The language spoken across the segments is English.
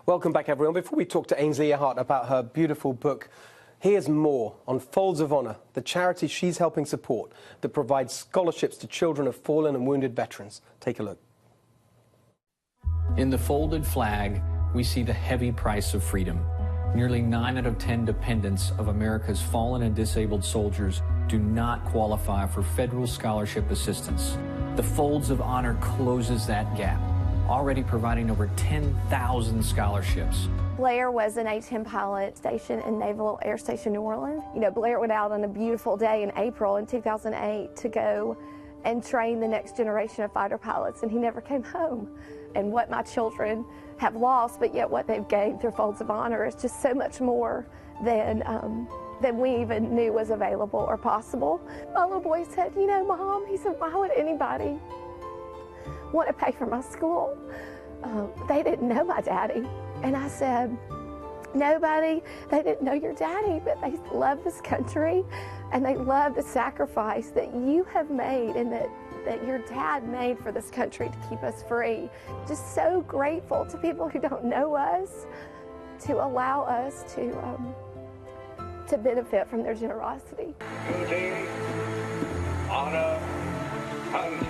Welcome back, everyone. Before we talk to Ainsley Earhardt about her beautiful book, here's more on Folds of Honor, the charity she's helping support that provides scholarships to children of fallen and wounded veterans. Take a look. In the folded flag, we see the heavy price of freedom. Nearly 9 out of 10 dependents of America's fallen and disabled soldiers do not qualify for federal scholarship assistance. The Folds of Honor closes that gap, already providing over 10,000 scholarships. Blair was an A-10 pilot stationed in Naval Air Station New Orleans. You know, Blair went out on a beautiful day in April in 2008 to go and train the next generation of fighter pilots, and he never came home. And what my children have lost, but yet what they've gained through Folds of Honor is just so much more than we even knew was available or possible. My little boy said, you know, Mom, he said, why would anybody want to pay for my school? They didn't know my daddy. And I said, nobody, they didn't know your daddy, but they love this country and they love the sacrifice that you have made and that your dad made for this country to keep us free. Just so grateful to people who don't know us to allow us to benefit from their generosity. Duty, honor, country.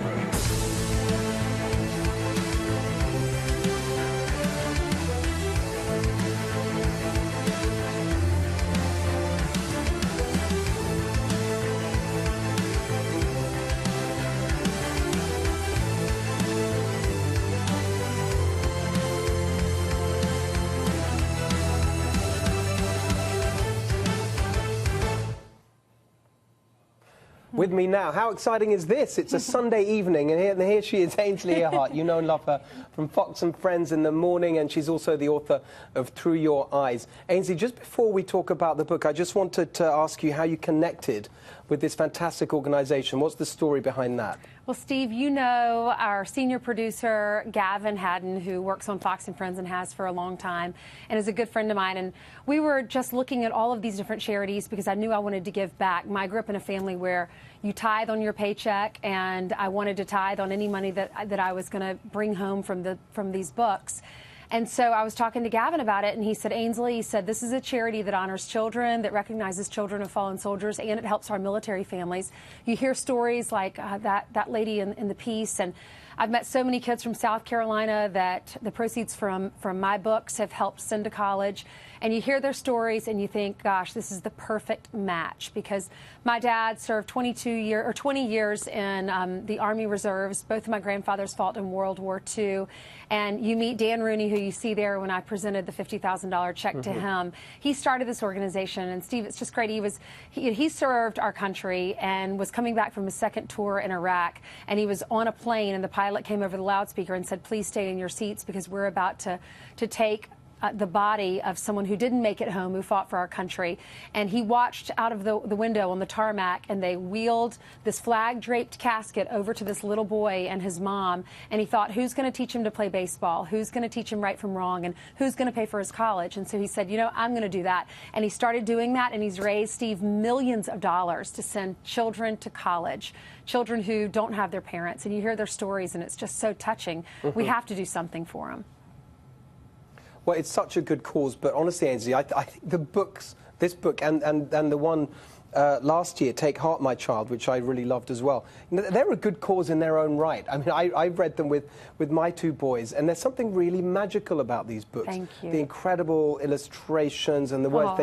With me now, how exciting is this? It's a Sunday evening, and here she is, Ainsley Earhardt. You know and love her from Fox and Friends in the Morning, and she's also the author of Through Your Eyes. Ainsley, just before we talk about the book, I just wanted to ask you how you connected with this fantastic organisation. What's the story behind that? Well, Steve, you know our senior producer, Gavin Haddon, who works on Fox and Friends and has for a long time, and is a good friend of mine. And we were just looking at all of these different charities because I knew I wanted to give back. I grew up in a family where you tithe on your paycheck, and I wanted to tithe on any money that I was going to bring home from these books. And so I was talking to Gavin about it, and he said, Ainsley, he said, this is a charity that honors children, that recognizes children of fallen soldiers, and it helps our military families. You hear stories like that lady in the piece, and I've met so many kids from South Carolina that the proceeds from my books have helped send to college. And you hear their stories and you think, gosh, this is the perfect match, because my dad served 20 years in the Army Reserves. Both of my grandfathers fought in World War II. And you meet Dan Rooney, who you see there when I presented the $50,000 check to him. He started this organization, and Steve, it's just great. He served our country and was coming back from his second tour in Iraq, and he was on a plane, and the pilot came over the loudspeaker and said, please stay in your seats because we're about to take the body of someone who didn't make it home, who fought for our country. And he watched out of the window on the tarmac, and they wheeled this flag-draped casket over to this little boy and his mom. And he thought, who's going to teach him to play baseball? Who's going to teach him right from wrong? And who's going to pay for his college? And so he said, you know, I'm going to do that. And he started doing that, and he's raised, Steve, millions of dollars to send children to college, children who don't have their parents. And you hear their stories, and it's just so touching. We have to do something for them. Well, it's such a good cause, but honestly, Ainsley, I think this book and the one last year, Take Heart, My Child, which I really loved as well, they're a good cause in their own right. I mean, I've read them with my two boys, and there's something really magical about these books. Thank you. The incredible illustrations and the words,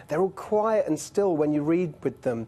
they're all quiet and still when you read with them.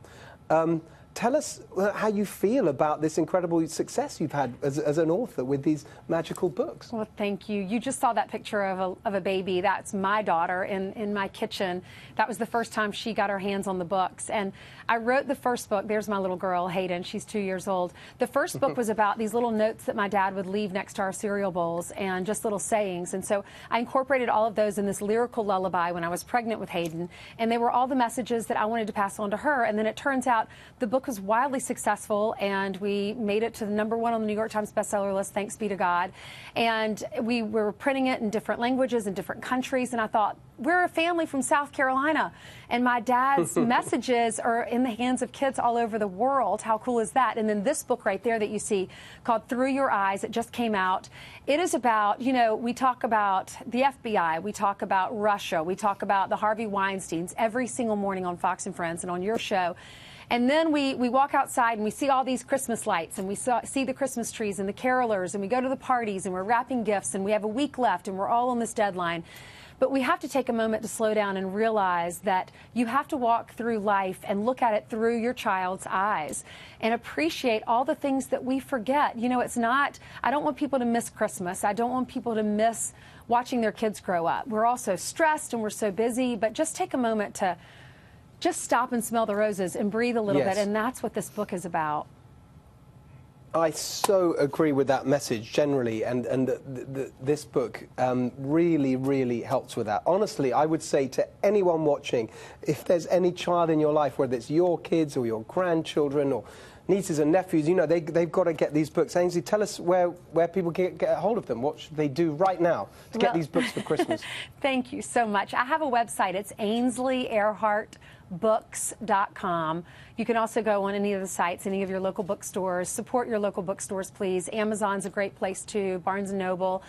Tell us how you feel about this incredible success you've had as an author with these magical books. Well, thank you. You just saw that picture of a baby. That's my daughter in my kitchen. That was the first time she got her hands on the books. And I wrote the first book. There's my little girl, Hayden. She's 2 years old. The first book was about these little notes that my dad would leave next to our cereal bowls and just little sayings. And so I incorporated all of those in this lyrical lullaby when I was pregnant with Hayden. And they were all the messages that I wanted to pass on to her. And then it turns out the book book was wildly successful, and we made it to the #1 on the New York Times bestseller list, thanks be to God. And we were printing it in different languages in different countries, and I thought, we're a family from South Carolina, and my dad's messages are in the hands of kids all over the world. How cool is that? And then this book right there that you see, called Through Your Eyes, it just came out. It is about, you know, we talk about the FBI, we talk about Russia, we talk about the Harvey Weinsteins every single morning on Fox and Friends and on your show. And then we walk outside and we see all these Christmas lights, and we see the Christmas trees and the carolers, and we go to the parties and we're wrapping gifts, and we have a week left and we're all on this deadline. But we have to take a moment to slow down and realize that you have to walk through life and look at it through your child's eyes and appreciate all the things that we forget. You know, it's not, I don't want people to miss Christmas. I don't want people to miss watching their kids grow up. We're all so stressed and we're so busy, but just take a moment to just stop and smell the roses and breathe a little bit. And that's what this book is about. I so agree with that message generally, and this book really, really helps with that. Honestly, I would say to anyone watching, if there's any child in your life, whether it's your kids or your grandchildren or nieces and nephews, you know, they've got to get these books. Ainsley, tell us where people can get a hold of them. What should they do right now to get these books for Christmas? Thank you so much. I have a website. It's Ainsley Earhardt books.com. You can also go on any of the sites, any of your local bookstores. Support your local bookstores, please. Amazon's a great place too. Barnes & Noble,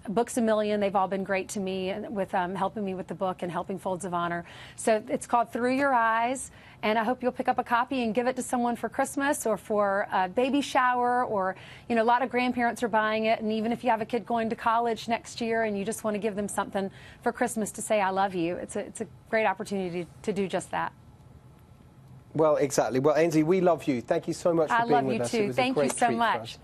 Books A Million, they've all been great to me with helping me with the book and helping Folds of Honor. So it's called Through Your Eyes, and I hope you'll pick up a copy and give it to someone for Christmas or for a baby shower, or, you know, a lot of grandparents are buying it, and even if you have a kid going to college next year and you just want to give them something for Christmas to say I love you, it's a great opportunity to do just that. Well, exactly. Well, Ainsley, we love you. Thank you so much for being with us. I love you too. Thank you so much.